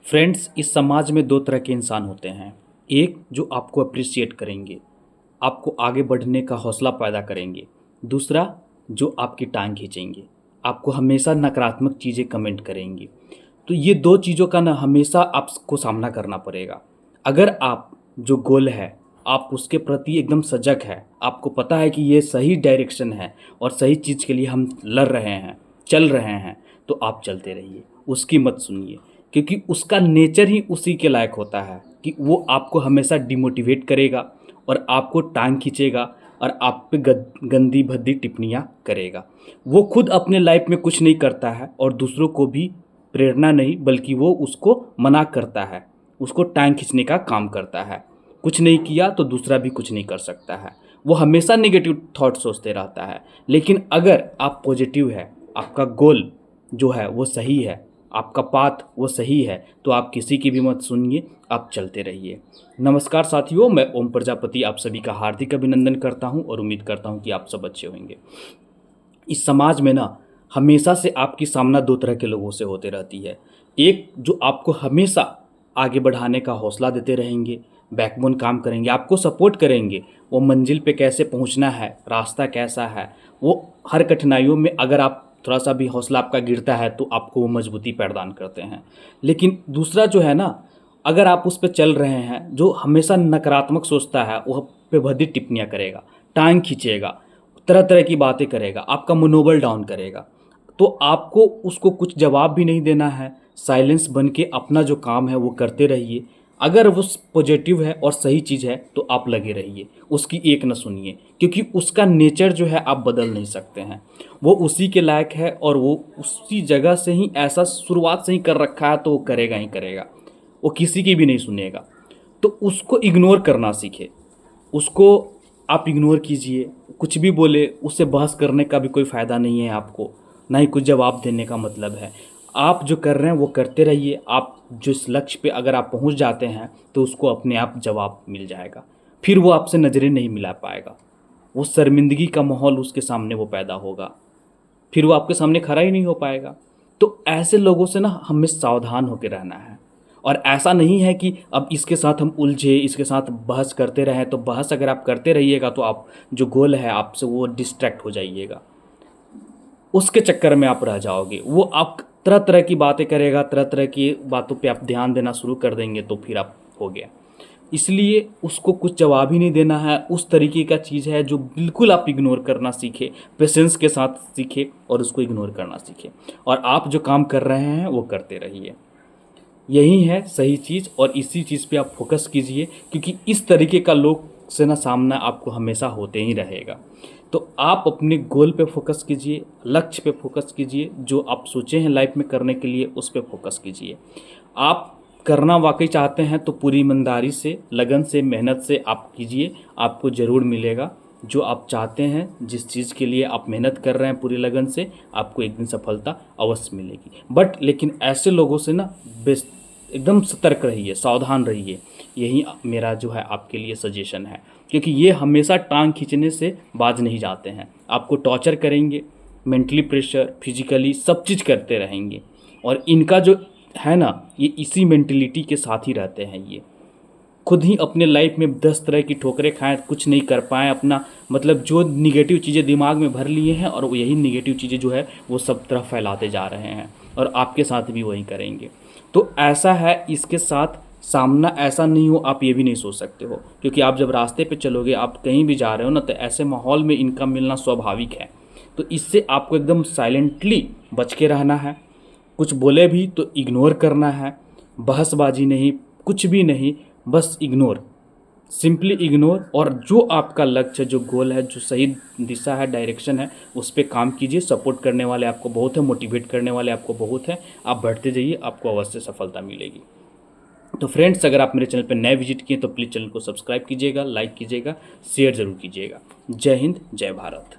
Friends, इस समाज में दो तरह के इंसान होते हैं। एक जो आपको अप्रिशिएट करेंगे, आपको आगे बढ़ने का हौसला पैदा करेंगे। दूसरा जो आपकी टांग खींचेंगे, आपको हमेशा नकारात्मक चीज़ें कमेंट करेंगे। तो ये दो चीज़ों का ना हमेशा आपको सामना करना पड़ेगा। अगर आप जो गोल है आप उसके प्रति एकदम सजग है, आपको पता है कि ये सही डायरेक्शन है और सही चीज़ के लिए हम लड़ रहे हैं, चल रहे हैं, तो आप चलते रहिए, उसकी मत सुनिए। क्योंकि उसका नेचर ही उसी के लायक होता है कि वो आपको हमेशा डिमोटिवेट करेगा और आपको टांग खींचेगा और आप पे गंदी भद्दी टिप्पणियाँ करेगा। वो खुद अपने लाइफ में कुछ नहीं करता है और दूसरों को भी प्रेरणा नहीं बल्कि वो उसको मना करता है, उसको टांग खींचने का काम करता है। कुछ नहीं किया तो दूसरा भी कुछ नहीं कर सकता है। वो हमेशा नेगेटिव थॉट सोचते रहता है। लेकिन अगर आप पॉजिटिव है, आपका गोल जो है वो सही है, आपका पाथ वो सही है, तो आप किसी की भी मत सुनिए, आप चलते रहिए। नमस्कार साथियों, मैं ओम प्रजापति आप सभी का हार्दिक अभिनंदन करता हूं और उम्मीद करता हूं कि आप सब अच्छे होंगे। इस समाज में ना हमेशा से आपकी सामना दो तरह के लोगों से होते रहती है। एक जो आपको हमेशा आगे बढ़ाने का हौसला देते रहेंगे, बैकबोन काम करेंगे, आपको सपोर्ट करेंगे, वो मंजिल पे कैसे पहुंचना है, रास्ता कैसा है, वो हर कठिनाइयों में अगर आप थोड़ा सा भी हौसला आपका गिरता है तो आपको वो मजबूती प्रदान करते हैं। लेकिन दूसरा जो है ना, अगर आप उस पर चल रहे हैं, जो हमेशा नकारात्मक सोचता है, वह पे भद्दी टिप्पणियाँ करेगा, टांग खींचेगा, तरह तरह की बातें करेगा, आपका मनोबल डाउन करेगा, तो आपको उसको कुछ जवाब भी नहीं देना है। साइलेंस बन के अपना जो काम है वो करते रहिए। अगर वो पॉजिटिव है और सही चीज़ है तो आप लगे रहिए, उसकी एक न सुनिए, क्योंकि उसका नेचर जो है आप बदल नहीं सकते हैं। वो उसी के लायक है और वो उसी जगह से ही ऐसा शुरुआत से ही कर रखा है, तो वो करेगा ही करेगा, वो किसी की भी नहीं सुनेगा। तो उसको इग्नोर करना सीखे, उसको आप इग्नोर कीजिए। कुछ भी बोले उससे बहस करने का भी कोई फ़ायदा नहीं है आपको, ना ही कुछ जवाब देने का मतलब है। आप जो कर रहे हैं वो करते रहिए। आप जिस लक्ष्य पे अगर आप पहुंच जाते हैं तो उसको अपने आप जवाब मिल जाएगा। फिर वो आपसे नज़रें नहीं मिला पाएगा, वो शर्मिंदगी का माहौल उसके सामने वो पैदा होगा, फिर वो आपके सामने खड़ा ही नहीं हो पाएगा। तो ऐसे लोगों से ना हमें सावधान होकर रहना है। और ऐसा नहीं है कि अब इसके साथ हम उलझे, इसके साथ बहस करते रहें। तो बहस अगर आप करते रहिएगा तो आप जो गोल है आपसे वो डिस्ट्रैक्ट हो जाइएगा, उसके चक्कर में आप रह जाओगे। वो आप तरह तरह की बातें करेगा, तरह तरह की बातों पे आप ध्यान देना शुरू कर देंगे तो फिर आप हो गया। इसलिए उसको कुछ जवाब ही नहीं देना है। उस तरीके का चीज़ है जो बिल्कुल आप इग्नोर करना सीखे, पेशेंस के साथ सीखे और उसको इग्नोर करना सीखे। और आप जो काम कर रहे हैं वो करते रहिए, यही है सही चीज़। और इसी चीज़ पे आप फोकस कीजिए, क्योंकि इस तरीके का लोग से ना सामना आपको हमेशा होते ही रहेगा। तो आप अपने गोल पे फोकस कीजिए, लक्ष्य पे फोकस कीजिए, जो आप सोचे हैं लाइफ में करने के लिए उस पे फोकस कीजिए। आप करना वाकई चाहते हैं तो पूरी ईमानदारी से, लगन से, मेहनत से आप कीजिए, आपको ज़रूर मिलेगा जो आप चाहते हैं। जिस चीज़ के लिए आप मेहनत कर रहे हैं पूरी लगन से, आपको एक दिन सफलता अवश्य मिलेगी। बट लेकिन ऐसे लोगों से ना एकदम सतर्क रहिए, सावधान रहिए। यही मेरा जो है आपके लिए सजेशन है, क्योंकि ये हमेशा टांग खींचने से बाज नहीं जाते हैं। आपको टॉर्चर करेंगे, मेंटली प्रेशर, फिजिकली सब चीज़ करते रहेंगे। और इनका जो है ना, ये इसी मेंटलिटी के साथ ही रहते हैं। ये खुद ही अपने लाइफ में 10 तरह की ठोकरें खाएं, कुछ नहीं कर पाएँ अपना, मतलब जो निगेटिव चीज़ें दिमाग में भर लिए हैं और वो यही निगेटिव चीज़ें जो है वो सब तरफ फैलाते जा रहे हैं और आपके साथ भी वही करेंगे। तो ऐसा है, इसके साथ सामना ऐसा नहीं हो आप ये भी नहीं सोच सकते हो, क्योंकि आप जब रास्ते पे चलोगे, आप कहीं भी जा रहे हो ना, तो ऐसे माहौल में इनका मिलना स्वाभाविक है। तो इससे आपको एकदम साइलेंटली बच के रहना है। कुछ बोले भी तो इग्नोर करना है, बहसबाजी नहीं, कुछ भी नहीं, बस इग्नोर, सिंपली इग्नोर। और जो आपका लक्ष्य, जो गोल है, जो सही दिशा है, डायरेक्शन है, उस पर काम कीजिए। सपोर्ट करने वाले आपको बहुत है, मोटिवेट करने वाले आपको बहुत है। आप बढ़ते जाइए, आपको अवश्य सफलता मिलेगी। तो फ्रेंड्स, अगर आप मेरे चैनल पर नए विजिट किए तो प्लीज़ चैनल को सब्सक्राइब कीजिएगा, लाइक कीजिएगा, शेयर ज़रूर कीजिएगा। जय हिंद, जय भारत।